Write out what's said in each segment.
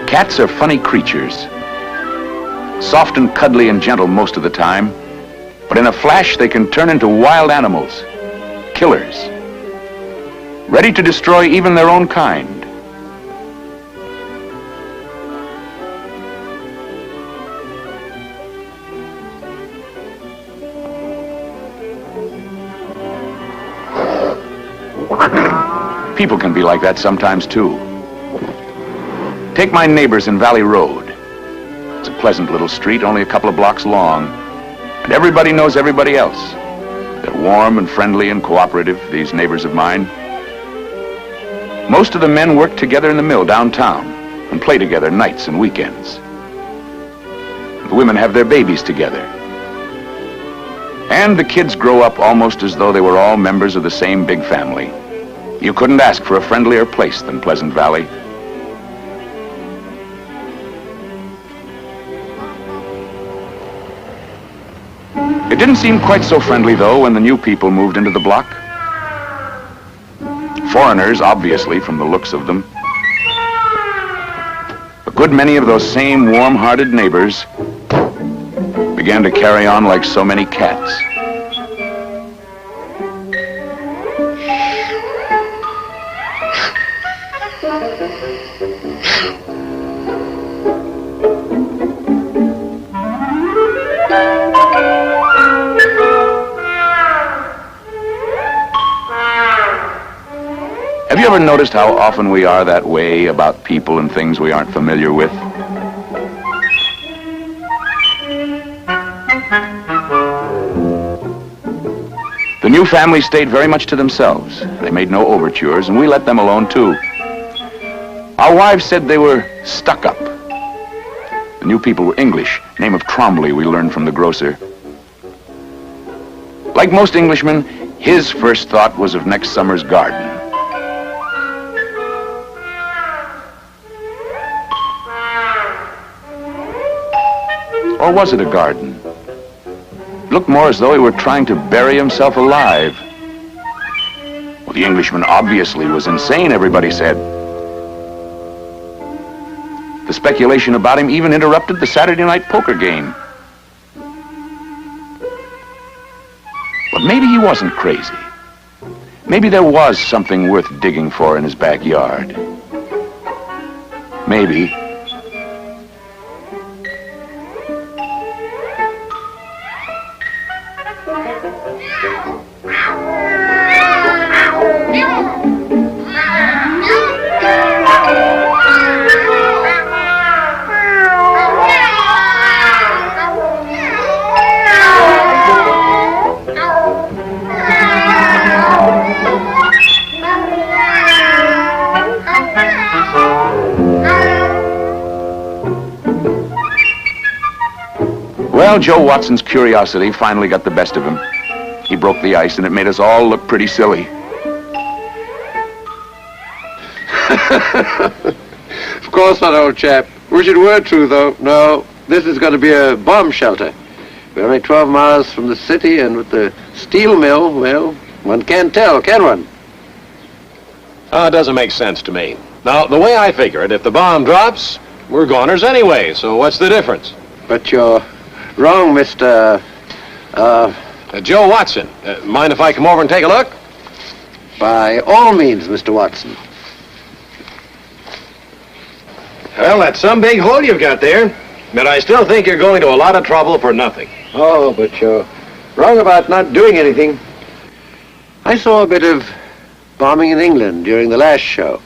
Cats are funny creatures, soft and cuddly and gentle most of the time, but in a flash they can turn into wild animals, killers, ready to destroy even their own kind. People can be like that sometimes too. Take my neighbors in Valley Road. It's a pleasant little street, only a couple of blocks long, and everybody knows everybody else. They're warm and friendly and cooperative, these neighbors of mine. Most of the men work together in the mill downtown and play together nights and weekends. The women have their babies together. And the kids grow up almost as though they were all members of the same big family. You couldn't ask for a friendlier place than Pleasant Valley. It didn't seem quite so friendly, though, when the new people moved into the block. Foreigners, obviously, from the looks of them. A good many of those same warm-hearted neighbors began to carry on like so many cats. Have you ever noticed how often we are that way about people and things we aren't familiar with? The new family stayed very much to themselves. They made no overtures, and we let them alone too. Our wives said they were stuck up. The new people were English. Name of Trombleys we learned from the grocer. Like most Englishmen, his first thought was of next summer's garden. Or was it a garden? It looked more as though he were trying to bury himself alive. Well, the Englishman obviously was insane, everybody said. The speculation about him even interrupted the Saturday night poker game. But maybe he wasn't crazy. Maybe there was something worth digging for in his backyard. Maybe. Well, Joe Watson's curiosity finally got the best of him. He broke the ice, and it made us all look pretty silly. Of course not, old chap. Wish it were true, though. No, this is going to be a bomb shelter. We're only 12 miles from the city, and with the steel mill, well, one can't tell, can one? It doesn't make sense to me. Now, the way I figure it, if the bomb drops, we're goners anyway, so what's the difference? But you're wrong, Mr. Joe Watson. Mind if I come over and take a look? By all means, Mr. Watson. Well, that's some big hole you've got there. But I still think you're going to a lot of trouble for nothing. Oh, but you're wrong about not doing anything. I saw a bit of bombing in England during the last show.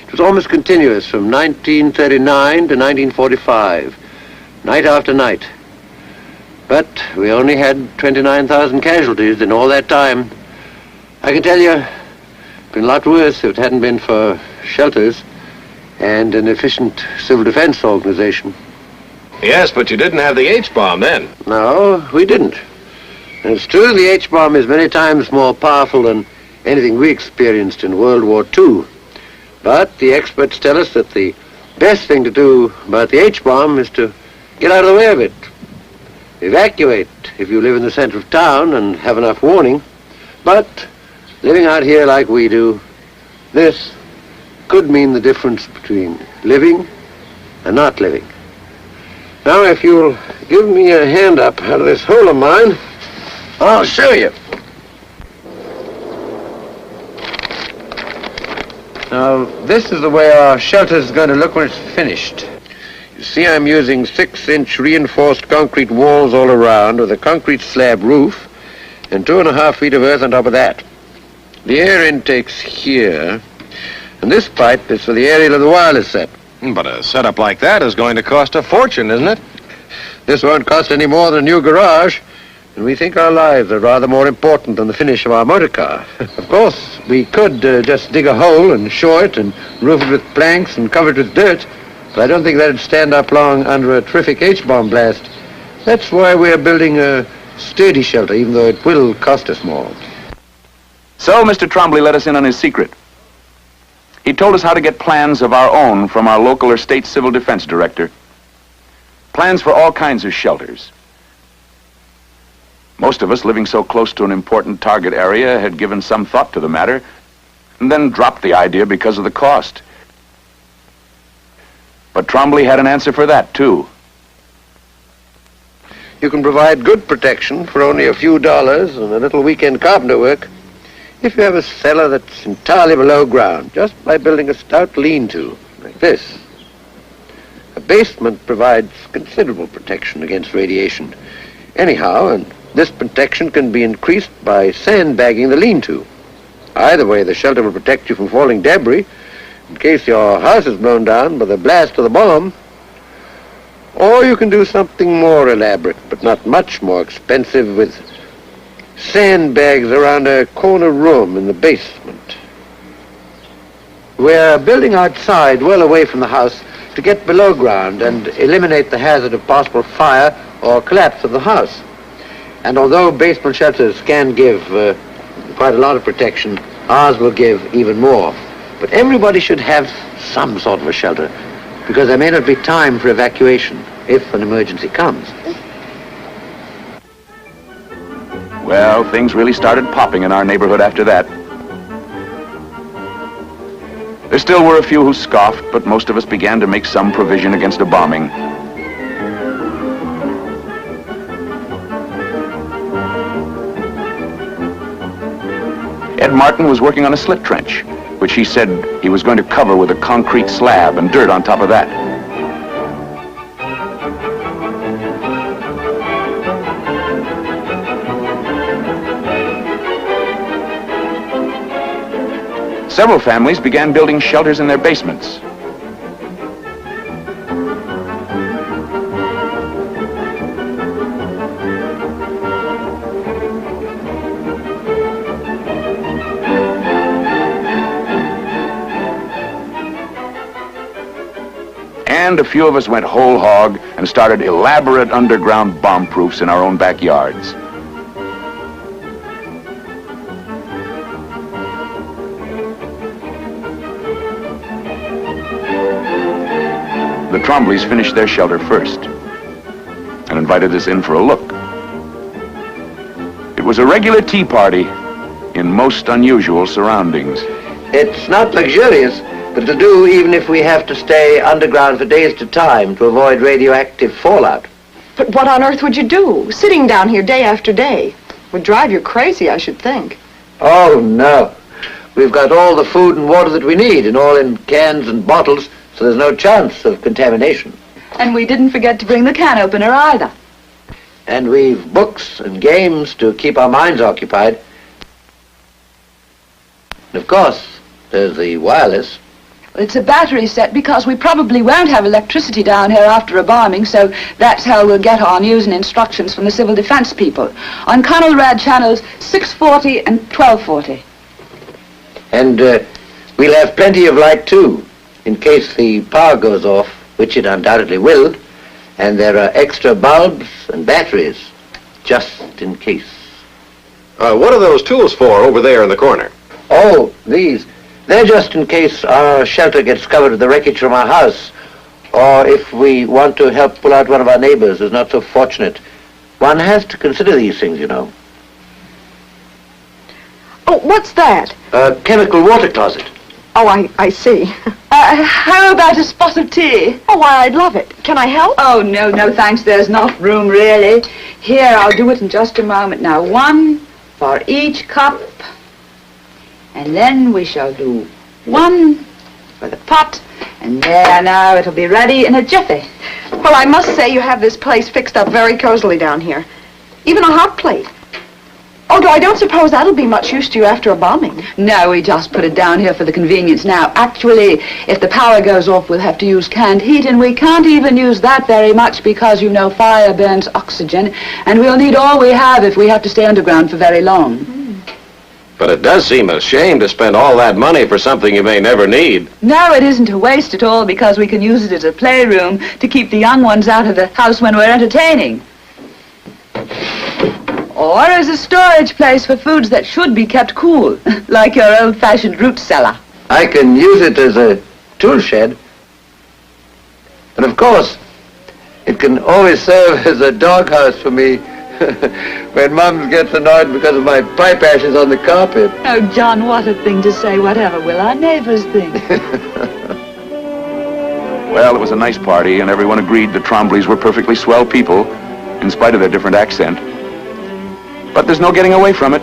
It was almost continuous from 1939 to 1945, night after night. But we only had 29,000 casualties in all that time. I can tell you, it'd been a lot worse if it hadn't been for shelters and an efficient civil defense organization. Yes, but you didn't have the H-bomb then. No, we didn't. And it's true the H-bomb is many times more powerful than anything we experienced in World War II. But the experts tell us that the best thing to do about the H-bomb is to get out of the way of it. Evacuate if you live in the center of town and have enough warning. But living out here like we do, this could mean the difference between living and not living. Now, if you'll give me a hand up out of this hole of mine, I'll show you. Now, this is the way our shelter is going to look when it's finished. You see, I'm using 6-inch reinforced concrete walls all around with a concrete slab roof and 2.5 feet of earth on top of that. The air intake's here, and this pipe is for the aerial of the wireless set. But a setup like that is going to cost a fortune, isn't it? This won't cost any more than a new garage, and we think our lives are rather more important than the finish of our motor car. Of course, we could just dig a hole and shore it and roof it with planks and cover it with dirt, but I don't think that'd stand up long under a terrific H-bomb blast. That's why we're building a sturdy shelter, even though it will cost us more. So Mr. Trombley let us in on his secret. He told us how to get plans of our own from our local or state civil defense director. Plans for all kinds of shelters. Most of us living so close to an important target area had given some thought to the matter and then dropped the idea because of the cost. But Trombley had an answer for that, too. You can provide good protection for only a few dollars and a little weekend carpenter work if you have a cellar that's entirely below ground, just by building a stout lean-to, like this. A basement provides considerable protection against radiation. Anyhow, and this protection can be increased by sandbagging the lean-to. Either way, the shelter will protect you from falling debris in case your house is blown down by the blast of the bomb. Or you can do something more elaborate, but not much more expensive, with sandbags around a corner room in the basement. We're building outside, well away from the house, to get below ground and eliminate the hazard of possible fire or collapse of the house. And although basement shelters can give quite a lot of protection, ours will give even more. But everybody should have some sort of a shelter, because there may not be time for evacuation if an emergency comes. Well, things really started popping in our neighborhood after that. There still were a few who scoffed, but most of us began to make some provision against a bombing. Ed Martin was working on a slit trench, which he said he was going to cover with a concrete slab and dirt on top of that. Several families began building shelters in their basements. And a few of us went whole hog and started elaborate underground bomb-proofs in our own backyards. The Trombleys finished their shelter first and invited us in for a look. It was a regular tea party in most unusual surroundings. It's not luxurious, but to do even if we have to stay underground for days at a time to avoid radioactive fallout. But what on earth would you do? Sitting down here day after day would drive you crazy, I should think. Oh, no. we've got all the food and water that we need, and all in cans and bottles, so there's no chance of contamination. And we didn't forget to bring the can opener either. And we've books and games to keep our minds occupied. And of course, there's the wireless. It's a battery set because we probably won't have electricity down here after a bombing, so that's how we'll get our news and instructions from the civil defense people. On Connell Rad channels 640 and 1240. And we'll have plenty of light too, in case the power goes off, which it undoubtedly will, and there are extra bulbs and batteries, just in case. What are those tools for over there in the corner? Oh, these. They're just in case our shelter gets covered with the wreckage from our house, or if we want to help pull out one of our neighbors who's not so fortunate. One has to consider these things, you know. Oh, what's that? A chemical water closet. Oh, I see. How about a spot of tea? Oh, why, I'd love it. Can I help? Oh, no, thanks. There's not room, really. Here, I'll do it in just a moment. Now, one for each cup. And then we shall do one for the pot. And there now, it'll be ready in a jiffy. Well, I must say you have this place fixed up very cozily down here. Even a hot plate. Although I don't suppose that'll be much use to you after a bombing. No, we just put it down here for the convenience now. Actually, if the power goes off, we'll have to use canned heat, and we can't even use that very much because, you know, fire burns oxygen, and we'll need all we have if we have to stay underground for very long. But it does seem a shame to spend all that money for something you may never need. No, it isn't a waste at all because we can use it as a playroom to keep the young ones out of the house when we're entertaining. Or as a storage place for foods that should be kept cool, like your old-fashioned root cellar. I can use it as a tool shed. And of course, it can always serve as a doghouse for me when Mum gets annoyed because of my pipe ashes on the carpet. Oh, John, what a thing to say. Whatever will our neighbors think? Well, it was a nice party, and everyone agreed the Trombleys were perfectly swell people, in spite of their different accent. But there's no getting away from it.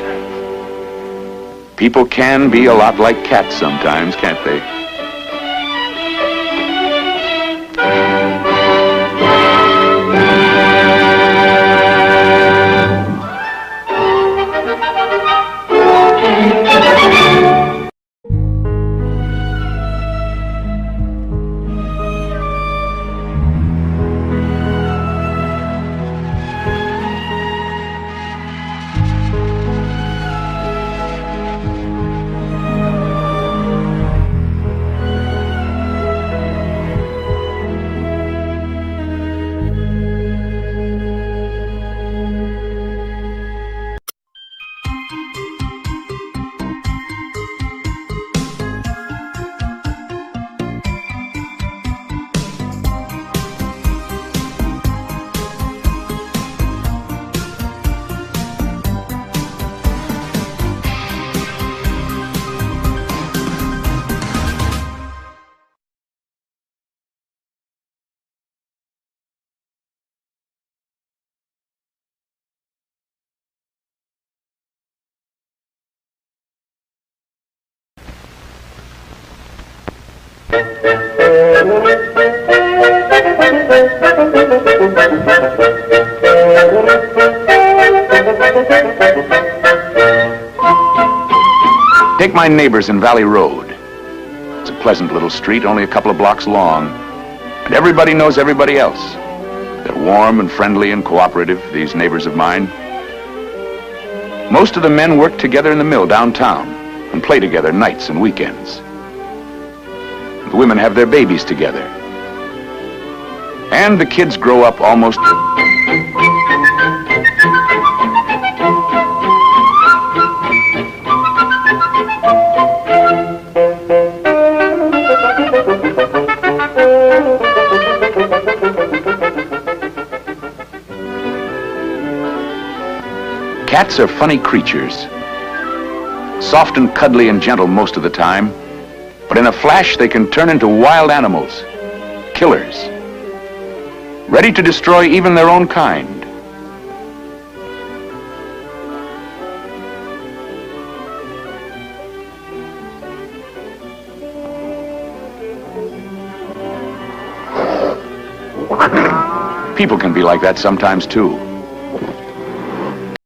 People can be a lot like cats sometimes, can't they? Take my neighbors in Valley Road. It's a pleasant little street, only a couple of blocks long, and everybody knows everybody else. They're warm and friendly and cooperative, these neighbors of mine. Most of the men work together in the mill downtown and play together nights and weekends. The women have their babies together. And the kids grow up almost... Cats are funny creatures. Soft and cuddly and gentle most of the time, but in a flash they can turn into wild animals, killers, ready to destroy even their own kind. People can be like that sometimes, too.